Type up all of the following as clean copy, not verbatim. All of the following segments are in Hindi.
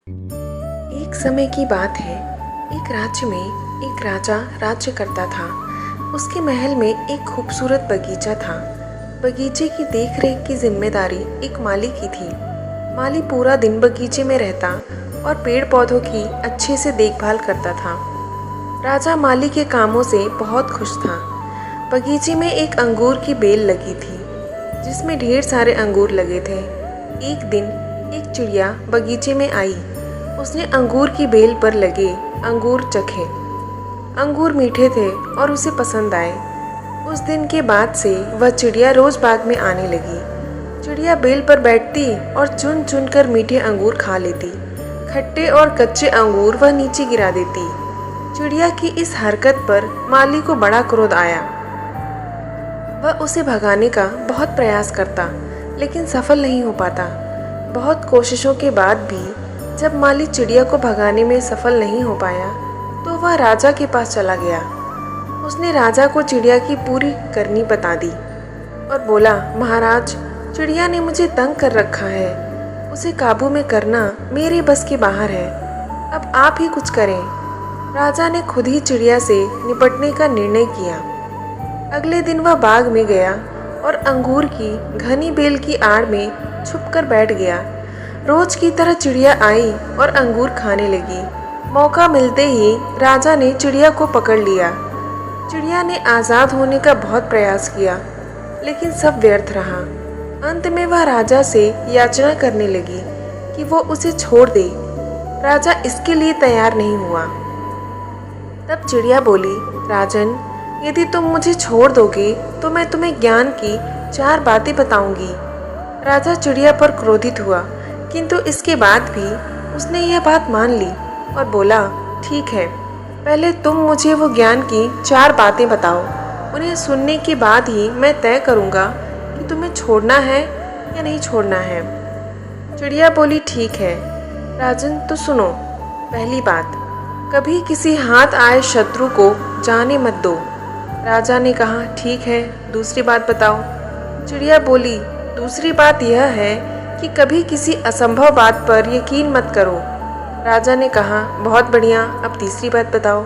एक समय की बात है। एक राज्य में एक राजा राज्य करता था। उसके महल में एक खूबसूरत बगीचा था। बगीचे की देखरेख की जिम्मेदारी एक माली की थी। माली पूरा दिन बगीचे में रहता और पेड़ पौधों की अच्छे से देखभाल करता था। राजा माली के कामों से बहुत खुश था। बगीचे में एक अंगूर की बेल लगी थी जिसमें ढेर सारे अंगूर लगे थे। एक दिन एक चिड़िया बगीचे में आई। उसने अंगूर की बेल पर लगे अंगूर चखे। अंगूर मीठे थे और उसे पसंद आए। उस दिन के बाद से वह चिड़िया रोज बाग में आने लगी। चिड़िया बेल पर बैठती और चुन चुन कर मीठे अंगूर खा लेती। खट्टे और कच्चे अंगूर वह नीचे गिरा देती। चिड़िया की इस हरकत पर माली को बड़ा क्रोध आया। वह उसे भगाने का बहुत प्रयास करता लेकिन सफल नहीं हो पाता। बहुत कोशिशों के बाद भी जब माली चिड़िया को भगाने में सफल नहीं हो पाया तो वह राजा के पास चला गया। उसने राजा को चिड़िया की पूरी करनी बता दी और बोला, महाराज, चिड़िया ने मुझे तंग कर रखा है। उसे काबू में करना मेरे बस के बाहर है। अब आप ही कुछ करें। राजा ने खुद ही चिड़िया से निपटने का निर्णय किया। अगले दिन वह बाग में गया और अंगूर की घनी बेल की आड़ में छुपकर बैठ गया। रोज की तरह चिड़िया आई और अंगूर खाने लगी। मौका मिलते ही राजा ने चिड़िया को पकड़ लिया। चिड़िया ने आज़ाद होने का बहुत प्रयास किया लेकिन सब व्यर्थ रहा। अंत में वह राजा से याचना करने लगी कि वो उसे छोड़ दे। राजा इसके लिए तैयार नहीं हुआ। तब चिड़िया बोली, राजन, यदि तुम मुझे छोड़ दोगे तो मैं तुम्हें ज्ञान की 4 बातें बताऊंगी। राजा चिड़िया पर क्रोधित हुआ किंतु इसके बाद भी उसने यह बात मान ली और बोला, ठीक है, पहले तुम मुझे वो ज्ञान की 4 बातें बताओ। उन्हें सुनने के बाद ही मैं तय करूँगा कि तुम्हें छोड़ना है या नहीं छोड़ना है। चिड़िया बोली, ठीक है राजन, तो सुनो। पहली बात, कभी किसी हाथ आए शत्रु को जाने मत दो। राजा ने कहा, ठीक है, दूसरी बात बताओ। चिड़िया बोली, दूसरी बात यह है कि कभी किसी असंभव बात पर यकीन मत करो। राजा ने कहा, बहुत बढ़िया, अब तीसरी बात बताओ।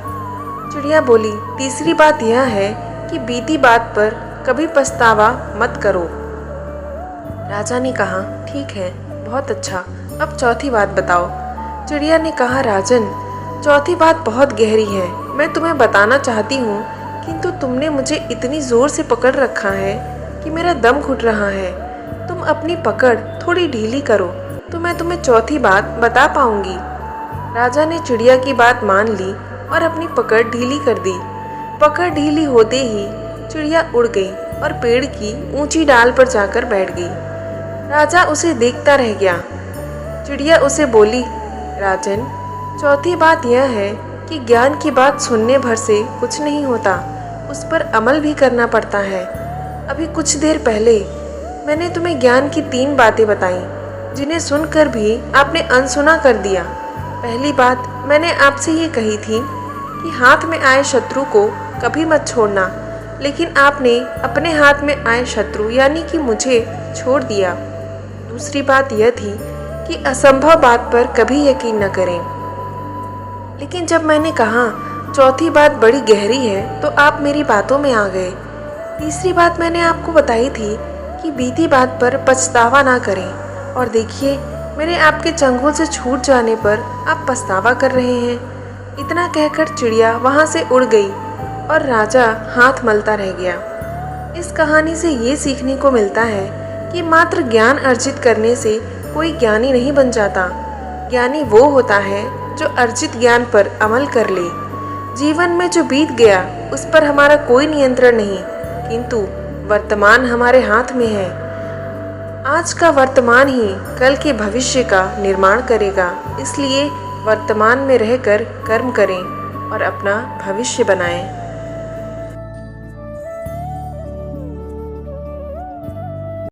चिड़िया बोली, तीसरी बात यह है कि बीती बात पर कभी पछतावा मत करो। राजा ने कहा, ठीक है, बहुत अच्छा, अब चौथी बात बताओ। चिड़िया ने कहा, राजन, चौथी बात बहुत गहरी है, मैं तुम्हें बताना चाहती हूँ किंतु तुमने मुझे इतनी जोर से पकड़ रखा है कि मेरा दम घुट रहा है। तुम अपनी पकड़ थोड़ी ढीली करो तो मैं तुम्हें चौथी बात बता पाऊंगी। राजा ने चिड़िया की बात मान ली और अपनी पकड़ ढीली कर दी। पकड़ ढीली होते ही चिड़िया उड़ गई और पेड़ की ऊंची डाल पर जाकर बैठ गई। राजा उसे देखता रह गया। चिड़िया उसे बोली, राजन, चौथी बात यह है कि ज्ञान की बात सुनने भर से कुछ नहीं होता, उस पर अमल भी करना पड़ता है। अभी कुछ देर पहले मैंने तुम्हें ज्ञान की 3 बातें बताई जिन्हें सुनकर भी आपने अनसुना कर दिया। पहली बात मैंने आपसे ये कही थी कि हाथ में आए शत्रु को कभी मत छोड़ना, लेकिन आपने अपने हाथ में आए शत्रु यानी कि मुझे छोड़ दिया। दूसरी बात यह थी कि असंभव बात पर कभी यकीन न करें। लेकिन जब मैंने कहा चौथी बात बड़ी गहरी है तो आप मेरी बातों में आ गए। तीसरी बात मैंने आपको बताई थी कि बीती बात पर पछतावा ना करें, और देखिए, मेरे आपके चंगुल से छूट जाने पर आप पछतावा कर रहे हैं। इतना कहकर चिड़िया वहाँ से उड़ गई और राजा हाथ मलता रह गया। इस कहानी से ये सीखने को मिलता है कि मात्र ज्ञान अर्जित करने से कोई ज्ञानी नहीं बन जाता। ज्ञानी वो होता है जो अर्जित ज्ञान पर अमल कर ले। जीवन में जो बीत गया उस पर हमारा कोई नियंत्रण नहीं, किंतु वर्तमान हमारे हाथ में है। आज का वर्तमान ही कल के भविष्य का निर्माण करेगा। इसलिए वर्तमान में रहकर कर्म करें और अपना भविष्य बनाएं।